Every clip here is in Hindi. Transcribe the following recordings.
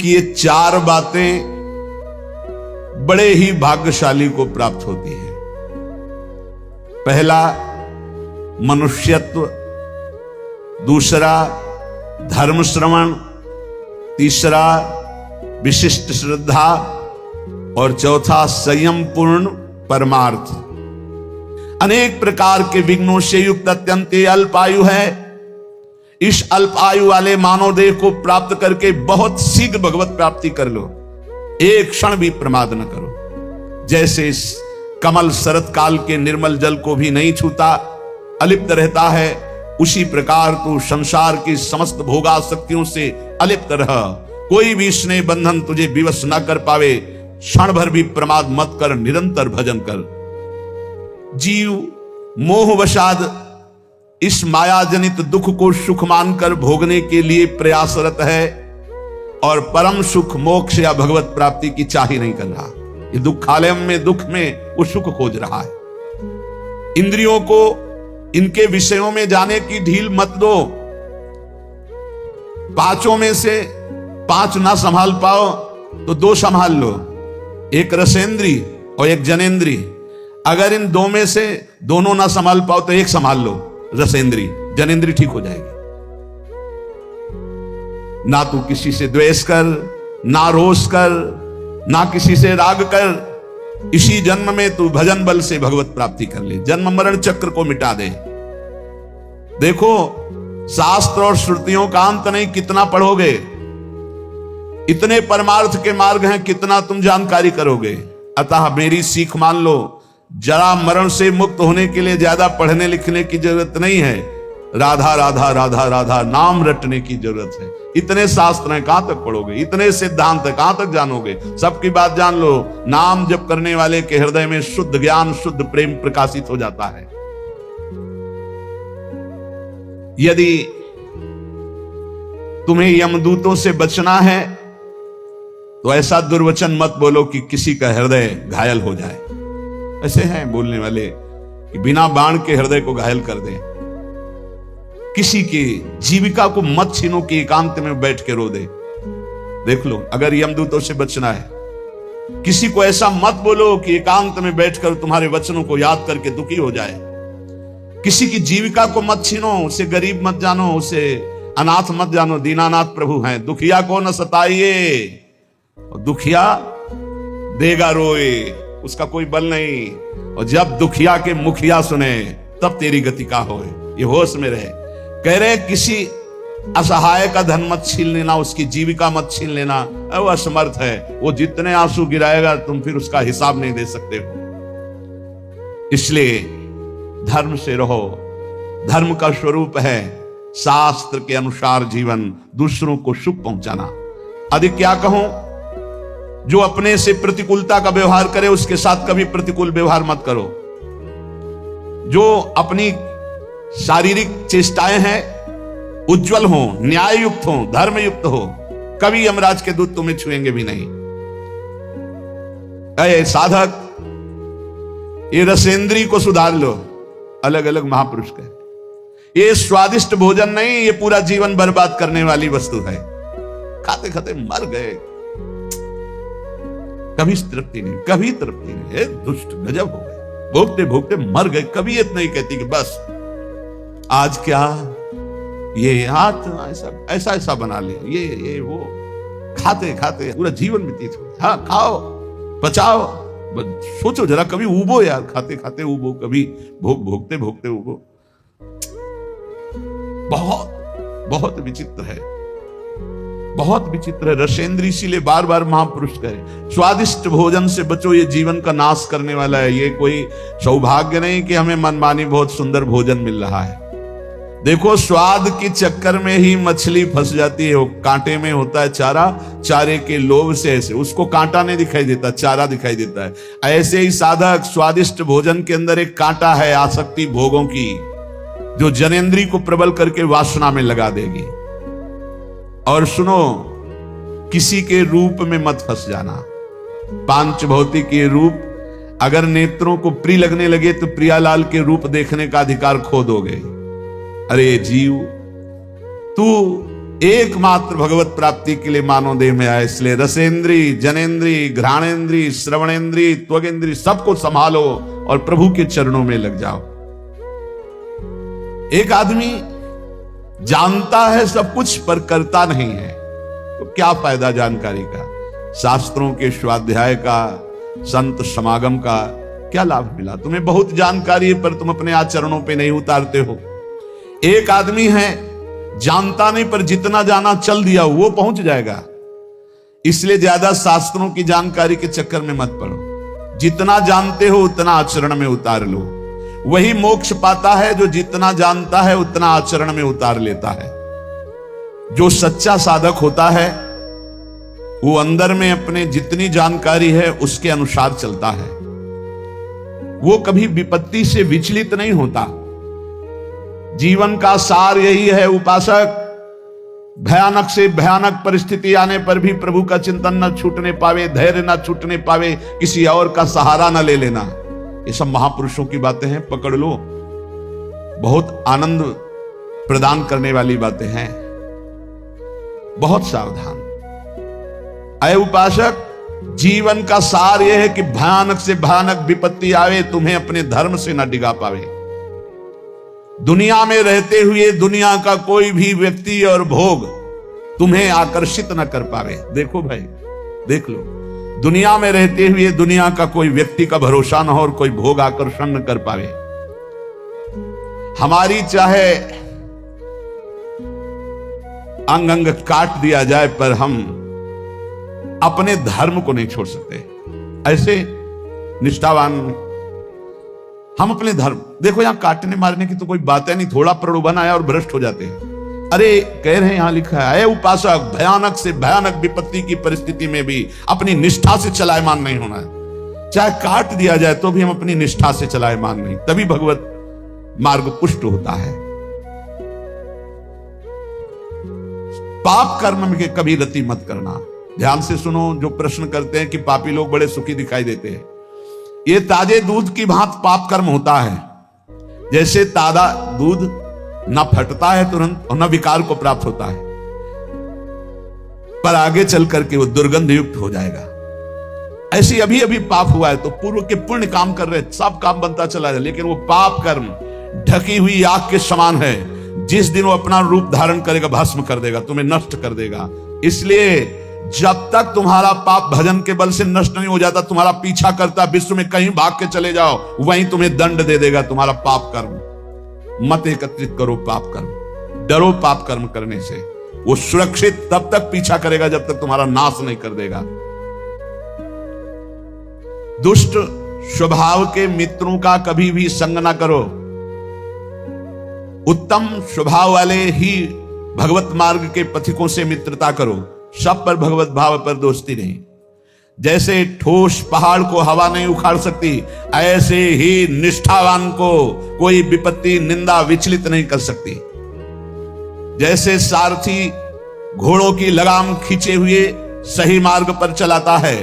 कि ये चार बातें बड़े ही भाग्यशाली को प्राप्त होती है। पहला मनुष्यत्व, दूसरा धर्म श्रवण, तीसरा विशिष्ट श्रद्धा और चौथा संयम पूर्ण परमार्थ। अनेक प्रकार के विघ्नों से युक्त अत्यंत अल्प आयु है। इस अल्प आयु वाले मानव देह को प्राप्त करके बहुत शीघ्र भगवत प्राप्ति कर लो, एक क्षण भी प्रमाद न करो। जैसे इस कमल शरत काल के निर्मल जल को भी नहीं छूता, अलिप्त रहता है, उसी प्रकार तू संसार की समस्त भोगासक्तियों से अलिप्त रह। कोई भी स्नेह बंधन तुझे विवश न कर पावे। क्षण भर भी प्रमाद मत कर, निरंतर भजन कर। जीव मोहवशाद इस माया जनित दुख को सुख मानकर भोगने के लिए प्रयासरत है और परम सुख मोक्ष या भगवत प्राप्ति की चाह ही नहीं कर रहा। ये दुखालय में, दुख में वो सुख खोज रहा है। इंद्रियों को इनके विषयों में जाने की ढील मत दो। पांचों में से पांच ना संभाल पाओ तो दो संभाल लो, एक रसेंद्री और एक जनेंद्री। अगर इन दो में से दोनों ना संभाल पाओ तो एक संभाल लो, रसेंद्री। जनेंद्री ठीक हो जाएगी। ना तू किसी से द्वेष कर, ना रोष कर, ना किसी से राग कर। इसी जन्म में तू भजन बल से भगवत प्राप्ति कर ले, जन्म मरण चक्र को मिटा दे। देखो, शास्त्र और श्रुतियों का अंत नहीं, कितना पढ़ोगे। इतने परमार्थ के मार्ग हैं, कितना तुम जानकारी करोगे। अतः मेरी सीख मान लो, जरा मरण से मुक्त होने के लिए ज्यादा पढ़ने लिखने की जरूरत नहीं है। राधा राधा राधा राधा नाम रटने की जरूरत है। इतने शास्त्र हैं, कहां तक पढ़ोगे। इतने सिद्धांत है, कहां तक जानोगे। सबकी बात जान लो। नाम जप करने वाले के हृदय में शुद्ध ज्ञान, शुद्ध प्रेम प्रकाशित हो जाता है। यदि तुम्हें यमदूतों से बचना है तो ऐसा दुर्वचन मत बोलो कि किसी का हृदय घायल हो जाए। ऐसे हैं बोलने वाले कि बिना बाण के हृदय को घायल कर दे। किसी की जीविका को मत छीनो कि एकांत में बैठ के रो दे। देख लो, अगर यमदूतों से बचना है, किसी को ऐसा मत बोलो कि एकांत में बैठकर तुम्हारे वचनों को याद करके दुखी हो जाए। किसी की जीविका को मत छीनो, उसे गरीब मत जानो, उसे अनाथ मत जानो। दीनानाथ प्रभु हैं। दुखिया को न सताइए, दुखिया देगा रोए, उसका कोई बल नहीं। और जब दुखिया के मुखिया सुने तब तेरी गति का होए। ये होश में रहे। कह रहे किसी असहाय का धन मत छीन लेना, उसकी जीविका मत छीन लेना। वो असमर्थ है, वो जितने आंसू गिराएगा तुम फिर उसका हिसाब नहीं दे सकते हो। इसलिए धर्म से रहो। धर्म का स्वरूप है शास्त्र के अनुसार जीवन, दूसरों को सुख पहुंचाना। अधिक क्या कहूं, जो अपने से प्रतिकूलता का व्यवहार करे उसके साथ कभी प्रतिकूल व्यवहार मत करो। जो अपनी शारीरिक चेष्टाएं हैं उज्जवल हो, न्याय युक्त हो, धर्म युक्त हो, कभी यमराज के दूत तुम्हें छुएंगे भी नहीं। अरे साधक, ये रसेंद्री को सुधार लो। अलग अलग महापुरुष कहे ये स्वादिष्ट भोजन नहीं, ये पूरा जीवन बर्बाद करने वाली वस्तु है। खाते खाते मर गए, कभी तृप्ति नहीं, कभी तृप्ति नहीं। दुष्ट गजब हो गए, भोगते भोगते मर गए। कभी ये नहीं कहती कि बस आज क्या, ये हाथ ऐसा ऐसा बना लिया, ये वो। खाते खाते पूरा जीवन व्यतीत हो। हाँ, खाओ, बचाओ, सोचो जरा, कभी उबो यार। खाते खाते उबो, कभी भोगते भोगते उबो। बहुत बहुत विचित्र है, बहुत विचित्र है। रसेंद्री इसीलिए बार बार महापुरुष कहे स्वादिष्ट भोजन से बचो, ये जीवन का नाश करने वाला है। ये कोई सौभाग्य नहीं कि हमें मनमानी बहुत सुंदर भोजन मिल रहा है। देखो, स्वाद के चक्कर में ही मछली फंस जाती है। वो कांटे में होता है चारा, चारे के लोभ से ऐसे उसको कांटा नहीं दिखाई देता, चारा दिखाई देता है। ऐसे ही साधक, स्वादिष्ट भोजन के अंदर एक कांटा है आसक्ति भोगों की, जो जनेंद्री को प्रबल करके वासना में लगा देगी। और सुनो, किसी के रूप में मत फंस जाना। पांच भौतिक ये रूप अगर नेत्रों को प्रिय लगने लगे तो प्रियालाल के रूप देखने का अधिकार खो दोगे। अरे जीव, तू एकमात्र भगवत प्राप्ति के लिए मानव देह में आए। इसलिए रसेंद्री, जनेन्द्री, घ्राणेन्द्री, श्रवणेन्द्री, त्वगेन्द्री सबको संभालो और प्रभु के चरणों में लग जाओ। एक आदमी जानता है सब कुछ पर करता नहीं है, तो क्या फायदा जानकारी का? शास्त्रों के स्वाध्याय का, संत समागम का क्या लाभ मिला? तुम्हें बहुत जानकारी है पर तुम अपने आचरणों पे नहीं उतारते हो। एक आदमी है जानता नहीं पर जितना जाना चल दिया वो पहुंच जाएगा। इसलिए ज्यादा शास्त्रों की जानकारी के चक्कर में मत पड़ो। जितना जानते हो उतना आचरण में उतार लो। वही मोक्ष पाता है जो जितना जानता है उतना आचरण में उतार लेता है। जो सच्चा साधक होता है वो अंदर में अपने जितनी जानकारी है उसके अनुसार चलता है। वो कभी विपत्ति से विचलित नहीं होता। जीवन का सार यही है उपासक, भयानक से भयानक परिस्थिति आने पर भी प्रभु का चिंतन न छूटने पावे, धैर्य न छूटने पावे, किसी और का सहारा न ले लेना। ये सब महापुरुषों की बातें हैं, पकड़ लो। बहुत आनंद प्रदान करने वाली बातें हैं। बहुत सावधान। अय उपासक, जीवन का सार यह है कि भयानक से भयानक विपत्ति आवे, तुम्हें अपने धर्म से न डिगा पावे। दुनिया में रहते हुए दुनिया का कोई भी व्यक्ति और भोग तुम्हें आकर्षित न कर पावे। देखो भाई, देख लो, दुनिया में रहते हुए दुनिया का कोई व्यक्ति का भरोसा न हो और कोई भोग आकर्षण न कर पावे। हमारी चाहे अंग अंग काट दिया जाए पर हम अपने धर्म को नहीं छोड़ सकते। ऐसे निष्ठावान हम अपने धर्म, देखो यहां काटने मारने की तो कोई बात है नहीं, थोड़ा प्रलोभन आया और भ्रष्ट हो जाते हैं। अरे कह रहे हैं, यहां लिखा है, उपासक भयानक से भयानक विपत्ति की परिस्थिति में भी अपनी निष्ठा से चलायमान नहीं होना है। चाहे काट दिया जाए तो भी हम अपनी निष्ठा से चलायमान नहीं, तभी भगवत मार्ग पुष्ट होता है। पाप कर्म में कभी रति मत करना। ध्यान से सुनो, जो प्रश्न करते हैं कि पापी लोग बड़े सुखी दिखाई देते हैं, ये ताजे दूध की भांति पाप कर्म होता है। जैसे ताजा दूध न फटता है तुरंत और न विकार को प्राप्त होता है, पर आगे चल करके वो दुर्गंध युक्त हो जाएगा। ऐसे अभी अभी पाप हुआ है तो पूर्व के पुण्य काम कर रहे, सब काम बनता चला जाए, लेकिन वो पाप कर्म ढकी हुई आग के समान है। जिस दिन वो अपना रूप धारण करेगा भस्म कर देगा, तुम्हें नष्ट कर देगा। इसलिए जब तक तुम्हारा पाप भजन के बल से नष्ट नहीं हो जाता, तुम्हारा पीछा करता, विश्व में कहीं भाग के चले जाओ, वहीं तुम्हें दंड दे देगा तुम्हारा पाप कर्म। मत एकत्रित करो पाप कर्म, डरो पाप कर्म करने से। वो सुरक्षित तब तक पीछा करेगा जब तक तुम्हारा नाश नहीं कर देगा। दुष्ट स्वभाव के मित्रों का कभी भी संग ना करो। उत्तम स्वभाव वाले ही भगवत मार्ग के पथिकों से मित्रता करो। सब पर भगवत भाव पर दोस्ती नहीं। जैसे ठोस पहाड़ को हवा नहीं उखाड़ सकती, ऐसे ही निष्ठावान को कोई विपत्ति निंदा विचलित नहीं कर सकती। जैसे सारथी घोड़ों की लगाम खींचे हुए सही मार्ग पर चलाता है,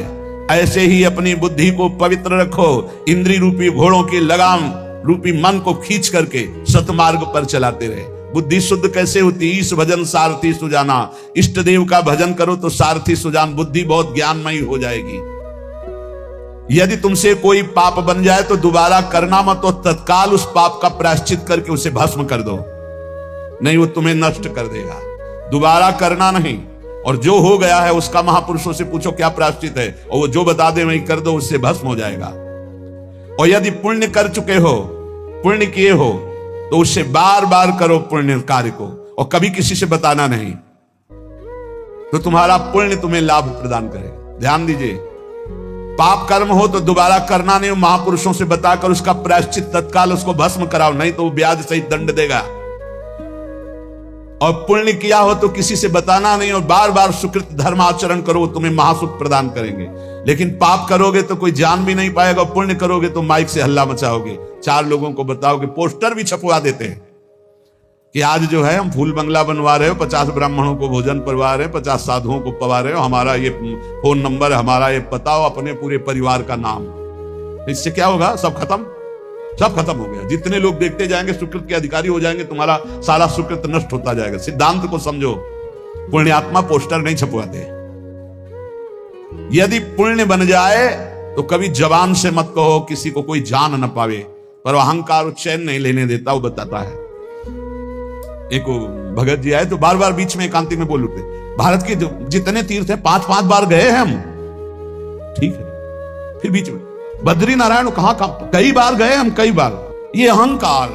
ऐसे ही अपनी बुद्धि को पवित्र रखो। इंद्रिय रूपी घोड़ों की लगाम रूपी मन को खींच करके सतमार्ग पर चलाते रहे। बुद्धि शुद्ध कैसे होती? ईश भजन सारथी सुजाना। इष्ट देव का भजन करो तो सारथी सुजान, बुद्धि बहुत ज्ञानमयी हो जाएगी। यदि तुमसे कोई पाप बन जाए तो दोबारा करना मत, तो तत्काल उस पाप का प्रायश्चित करके उसे भस्म कर दो, नहीं वो तुम्हें नष्ट कर देगा। दोबारा करना नहीं। और जो हो गया है उसका महापुरुषों से पूछो क्या प्रायश्चित है, और वो जो बता दे वही कर दो, उससे भस्म हो जाएगा। और यदि पुण्य कर चुके हो, पुण्य किए हो, तो उससे बार बार करो पुण्य कार्य को, और कभी किसी से बताना नहीं, तो तुम्हारा पुण्य तुम्हें लाभ प्रदान करेगा। ध्यान दीजिए, पाप कर्म हो तो दोबारा करना नहीं, महापुरुषों से बताकर उसका प्रायश्चित तत्काल उसको भस्म कराओ, नहीं तो वो ब्याज सहित दंड देगा। और पुण्य किया हो तो किसी से बताना नहीं, और बार बार सुकृत धर्म आचरण करो, तुम्हें महासुख प्रदान करेंगे। लेकिन पाप करोगे तो कोई जान भी नहीं पाएगा, और पुण्य करोगे तो माइक से हल्ला मचाओगे, 4 लोगों को बताओगे, पोस्टर भी छपवा देते हैं कि आज जो है हम फूल बंगला बनवा रहे हो, 50 ब्राह्मणों को भोजन करवा रहे हो, 50 साधुओं को पवा रहे हो, हमारा ये फोन नंबर, हमारा ये पता हो, अपने पूरे परिवार का नाम। इससे क्या होगा? सब खत्म हो गया। जितने लोग देखते जाएंगे सुकृत के अधिकारी हो जाएंगे, तुम्हारा सारा सुकृत नष्ट होता जाएगा। सिद्धांत को समझो। पुण्यात्मा पोस्टर नहीं छपवाते। यदि पुण्य बन जाए तो कभी जबान से मत कहो किसी को कोई जान न पावे, पर अहंकार चैन नहीं लेने देता, वो बताता है। एक भगत जी आए तो बार बार बीच में एकांती में बोल उठते, भारत के जितने तीर्थ हैं 5-5 बार गए हैं हम। ठीक है, फिर बीच में बद्री नारायण कहां कई बार गए हम, कई बार। ये अहंकार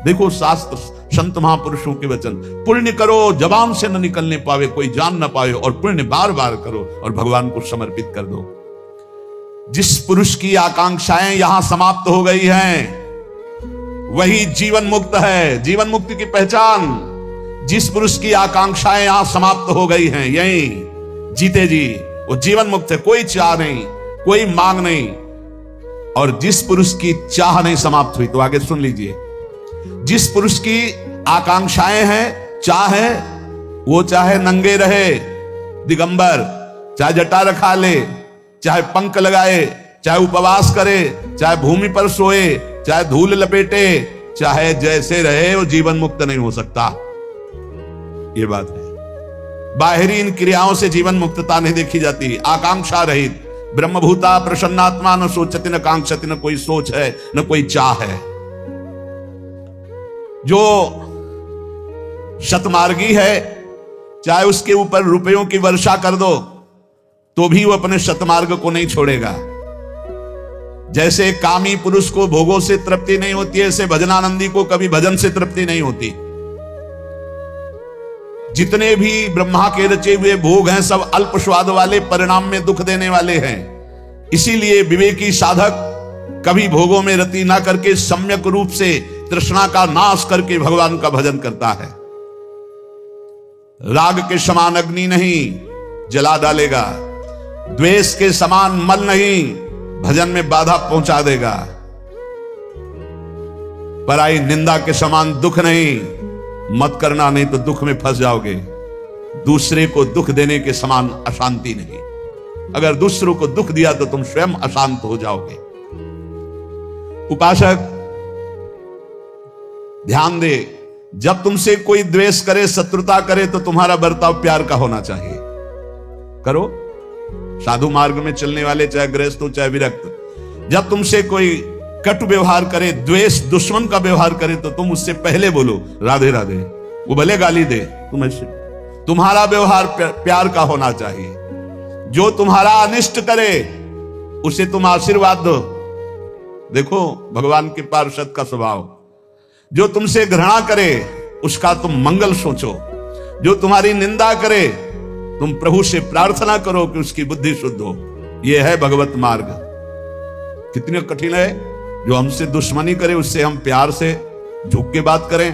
देखो, शास्त्र संत महापुरुषों के वचन, पुण्य करो जबान से न निकलने पावे, कोई जान न पावे, और पुण्य बार बार करो और भगवान को समर्पित कर दो। जिस पुरुष की आकांक्षाएं यहां समाप्त हो गई हैं वही जीवन मुक्त है। जीवन मुक्ति की पहचान, जिस पुरुष की आकांक्षाएं यहां समाप्त हो गई हैं, यही जीते जी वो जीवन मुक्त है। कोई चाह नहीं, कोई मांग नहीं। और जिस पुरुष की चाह नहीं समाप्त हुई, तो आगे सुन लीजिए, जिस पुरुष की आकांक्षाएं हैं, चाह है, वो चाहे नंगे रहे दिगंबर, चाहे जटा रखा ले, चाहे पंख लगाए, चाहे उपवास करे, चाहे भूमि पर सोए, चाहे धूल लपेटे, चाहे जैसे रहे, वो जीवन मुक्त नहीं हो सकता। ये बात है। बाहरी इन क्रियाओं से जीवन मुक्तता नहीं देखी जाती। आकांक्षा रहित ब्रह्मभूता प्रसन्नात्मा, न सोचती न कांक्षति, न कोई सोच है न कोई चाह है। जो शतमार्गी है, चाहे उसके ऊपर रुपयों की वर्षा कर दो तो भी वो अपने शतमार्ग को नहीं छोड़ेगा। जैसे कामी पुरुष को भोगों से तृप्ति नहीं होती है, ऐसे भजनानंदी को कभी भजन से तृप्ति नहीं होती। जितने भी ब्रह्मा के रचे हुए भोग हैं, सब अल्प स्वाद वाले, परिणाम में दुख देने वाले हैं। इसीलिए विवेकी साधक कभी भोगों में रति ना करके सम्यक रूप से तृष्णा का नाश करके भगवान का भजन करता है। राग के समान अग्नि नहीं, जला डालेगा। द्वेष के समान मल नहीं, भजन में बाधा पहुंचा देगा। पराई निंदा के समान दुख नहीं, मत करना, नहीं तो दुख में फंस जाओगे। दूसरे को दुख देने के समान अशांति नहीं। अगर दूसरों को दुख दिया तो तुम स्वयं अशांत हो जाओगे। उपासक ध्यान दे, जब तुमसे कोई द्वेष करे, शत्रुता करे, तो तुम्हारा बर्ताव प्यार का होना चाहिए। करो। साधु मार्ग में चलने वाले, चाहे गृहस्थ हो चाहे विरक्त, जब तुमसे कोई कटु व्यवहार करे, द्वेष दुश्मन का व्यवहार करे, तो तुम उससे पहले बोलो राधे राधे। वो भले गाली दे, तुम ऐसे, तुम्हारा व्यवहार प्यार का होना चाहिए। जो तुम्हारा अनिष्ट करे उसे तुम आशीर्वाद दो। देखो भगवान के पार्षद का स्वभाव। जो तुमसे घृणा करे उसका तुम मंगल सोचो। जो तुम्हारी निंदा करे तुम प्रभु से प्रार्थना करो कि उसकी बुद्धि शुद्ध हो। यह है भगवत मार्ग। कितनी कठिन है। जो हमसे दुश्मनी करे उससे हम प्यार से झुक के बात करें।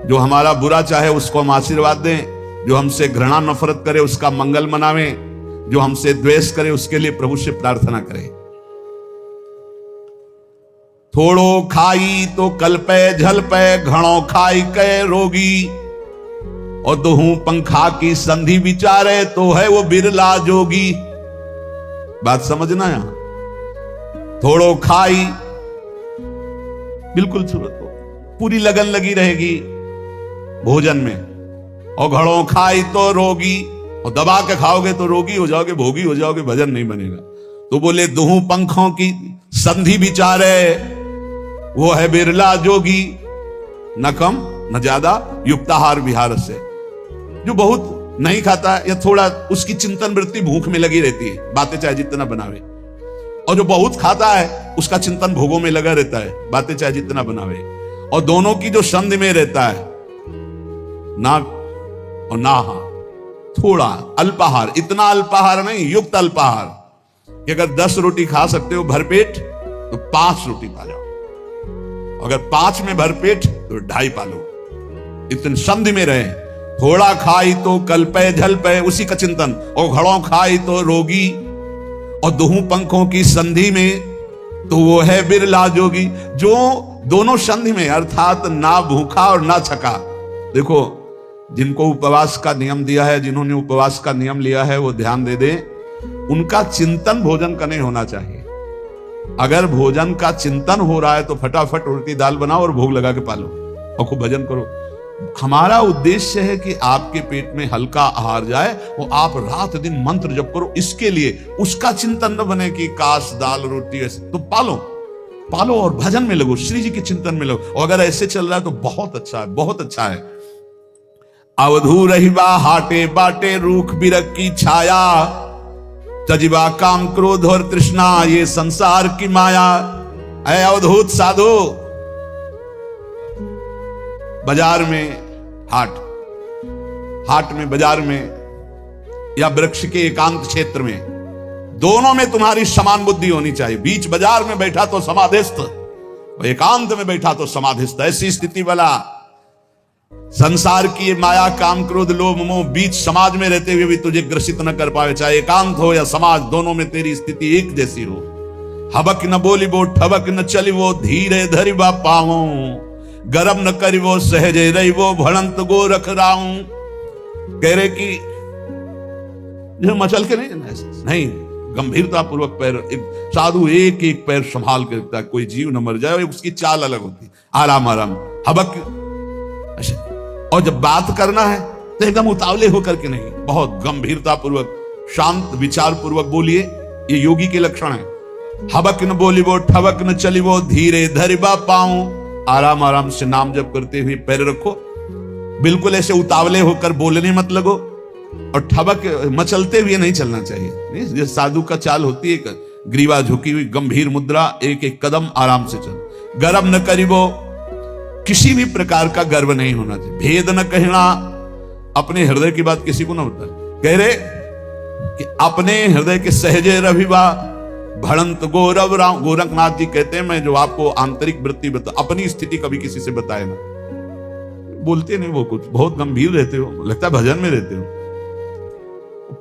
जो हमारा बुरा चाहे उसको हम आशीर्वाद दें। जो हमसे घृणा नफरत करे उसका मंगल मनावें। जो हमसे द्वेष करे उसके लिए प्रभु से प्रार्थना करें। थोड़ो खाई तो कल्पे झलपे, घणो खाई के रोगी। और दोहू पंखा की संधि विचारे, तो है वो बिरला जोगी। बात समझना यहां। थोड़ो खाई, बिल्कुल पूरी लगन लगी रहेगी भोजन में। और घड़ों खाई तो रोगी, और दबा के खाओगे तो रोगी हो जाओगे, भोगी हो जाओगे, भजन नहीं बनेगा। तो बोले दोहू पंखों की संधि विचारे, वो है बिरला जोगी। न कम न ज्यादा, युक्ताहार विहार से। जो बहुत नहीं खाता या थोड़ा उसकी चिंतन वृत्ति भूख में लगी रहती है, बातें चाहे जितना बनावे। और जो बहुत खाता है उसका चिंतन भोगों में लगा रहता है, बातें चाहे जितना बनावे। और दोनों की जो संधि में रहता है, ना और ना, थोड़ा अल्पाहार, इतना अल्पाहार नहीं, युक्त अल्पाहार कि अगर 10 रोटी खा सकते हो भरपेट तो 5 रोटी पा जाओ। अगर 5 में भरपेट तो 2.5 पा लो। इतनी संधि में रहे। थोड़ा खाई तो कल्पे झलपे, उसी का चिंतन। और घड़ों खाई तो रोगी। और दोहू पंखों की संधि में, तो वो है बिरला जोगी। जो दोनों संधि में, अर्थात ना भूखा और ना छका। देखो जिनको उपवास का नियम दिया है, जिन्होंने उपवास का नियम लिया है, वो ध्यान दे दे, उनका चिंतन भोजन का नहीं होना चाहिए। अगर भोजन का चिंतन हो रहा है तो फटाफट उल्टी दाल बनाओ और भोग लगा के पालो और खूब भजन करो। हमारा उद्देश्य है कि आपके पेट में हल्का आहार जाए, वो आप रात दिन मंत्र जप करो, इसके लिए उसका चिंतन न बने कि काश दाल रोटी ऐसे। तो पालो और भजन में लगो, श्री जी के चिंतन में लगो। और अगर ऐसे चल रहा है तो बहुत अच्छा है, बहुत अच्छा है। अवधू रहिबा हाटे बाटे रूख बिरक की छाया, तजिबा काम क्रोध और तृष्णा ये संसार की माया। ऐ अवधूत साधु, बाजार में हाट में बाजार में या वृक्ष के एकांत क्षेत्र में, दोनों में तुम्हारी समान बुद्धि होनी चाहिए। बीच बाजार में बैठा तो समाधिस्थ, एकांत में बैठा तो समाधिस्थ। ऐसी स्थिति वाला संसार की ये माया काम क्रोध लोभ मोह बीच समाज में रहते हुए भी तुझे ग्रसित न कर पावे, चाहे एकांत हो या समाज, दोनों में तेरी स्थिति एक जैसी हो। हबक न बोली वो ठबक न चली वो, धीरे धरि बा पाऊं, गरम न करी वो सहजे रही वो, भड़ंत गो रख राऊं। कह रहे कि मचल के नहीं, गंभीरता पूर्वक पैर, एक साधु एक एक पैर संभाल के रखता है, कोई जीव न मर जाए, उसकी चाल अलग होती, आराम आराम हबक। और जब बात करना है तो एकदम उतावले होकर के नहीं, बहुत गंभीरता पूर्वक शांत विचार पूर्वक बोलिए, ये योगी के लक्षण है। हबक न बोली वो ठबक न चली वो, धीरे धरिबा पाऊं, आराम आराम से नाम जप करते हुए पैर रखो, बिल्कुल ऐसे उतावले होकर बोलने मत लगो, और ठबक मचलते हुए नहीं चलना चाहिए। नहीं, साधु का चाल होती है ग्रीवा झुकी हुई, गंभीर मुद्रा, एक एक कदम आराम से चल। गर्व न करी वो, किसी भी प्रकार का गर्व नहीं होना चाहिए। भेद न कहना, अपने हृदय की बात किसी को ना बताए। कह रहे कि अपने हृदय के सहजे रविवा, भड़ंत गौरव राम। गोरखनाथ जी कहते हैं, मैं जो आपको आंतरिक वृत्ति बता, अपनी स्थिति कभी किसी से बताए ना। बोलते नहीं वो कुछ, बहुत गंभीर रहते हो, लगता है भजन में रहते हो।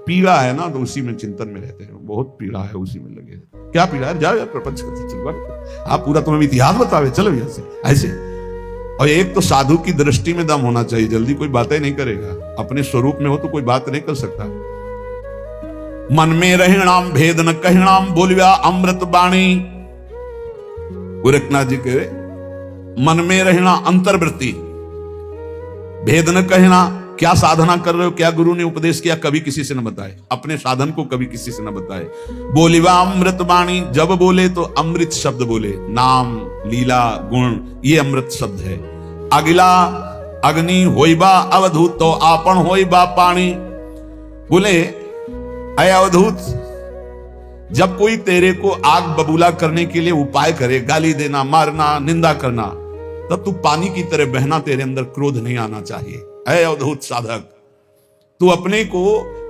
पीड़ा है ना तो उसी में चिंतन में रहते हैं, बहुत पीड़ा है उसी में लगे। क्या पीड़ा है, जाओ यार प्रपंच करते चलो, आप पूरा तुम्हें इतिहास बतावे, चलो यहाँ से ऐसे। और एक तो साधु की दृष्टि में दम होना चाहिए, जल्दी कोई बातें नहीं करेगा, अपने स्वरूप में हो तो कोई बात नहीं कर सकता। मन में रहनाम भेद न कहनाम, बोलिया अमृत बाणी। गोरखनाथ जी कह रहे मन में रहना अंतर्वृत्ति, भेद न कहना, क्या साधना कर रहे हो, क्या गुरु ने उपदेश किया, कभी किसी से न बताए, अपने साधन को कभी किसी से न बताए। बोलिवा अमृत बाणी, जब बोले तो अमृत शब्द बोले, नाम लीला गुण ये अमृत शब्द है। अगिला अग्नि होइबा अवधूत तो आपन होइबा पानी। बोले अय अवधूत, जब कोई तेरे को आग बबूला करने के लिए उपाय करे, गाली देना, मारना, निंदा करना, तब तू पानी की तरह बहना, तेरे अंदर क्रोध नहीं आना चाहिए। ऐ अवधूत साधक, तू अपने को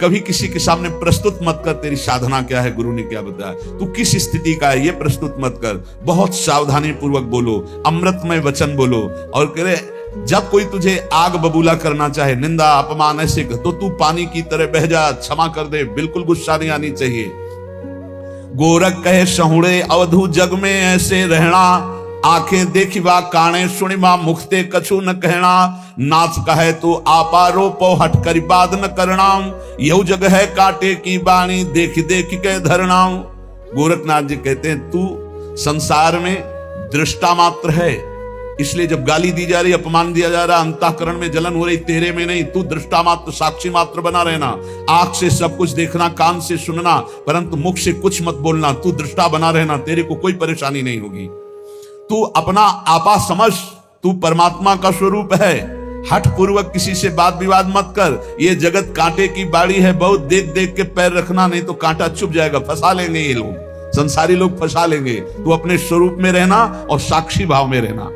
कभी किसी के सामने प्रस्तुत मत कर, तेरी साधना क्या है, गुरु ने क्या बताया, तू किस स्थिति का है, ये प्रस्तुत मत कर। बहुत सावधानी पूर्वक बोलो, अमृतमय वचन बोलो। और करे जब कोई तुझे आग बबूला करना चाहे, निंदा अपमान ऐसे, तो तू पानी की तरह बह जा, क्षमा कर दे, बिल्कुल गुस्सा नहीं आनी चाहिए। गोरख कहे सहुड़े अवधू जग में ऐसे रहना, आंखें देखिबा काने सुनिबा मुखते कछु न कहना। नाथ कहे तो आपा रोपो हट करी बात न करना, यह जग है कांटे की बाणी, देख देख के धरना। गोरखनाथ जी कहते हैं तू संसार में दृष्टा मात्र है, इसलिए जब गाली दी जा रही, अपमान दिया जा रहा, अंतःकरण में जलन हो रही, तेरे में नहीं, तू दृष्टा मात्र साक्षी मात्र बना रहना। आंख से सब कुछ देखना, कान से सुनना, परंतु मुख से कुछ मत बोलना, तू दृष्टा बना रहना, तेरे को कोई परेशानी नहीं होगी। तू अपना आपा समझ, तू परमात्मा का स्वरूप है। हठ पूर्वक किसी से बात विवाद मत कर, ये जगत कांटे की बाड़ी है, बहुत देख देख के पैर रखना, नहीं तो कांटा चुभ जाएगा, फंसा लेंगे ये लोग, संसारी लोग फंसा लेंगे। तू अपने स्वरूप में रहना और साक्षी भाव में रहना।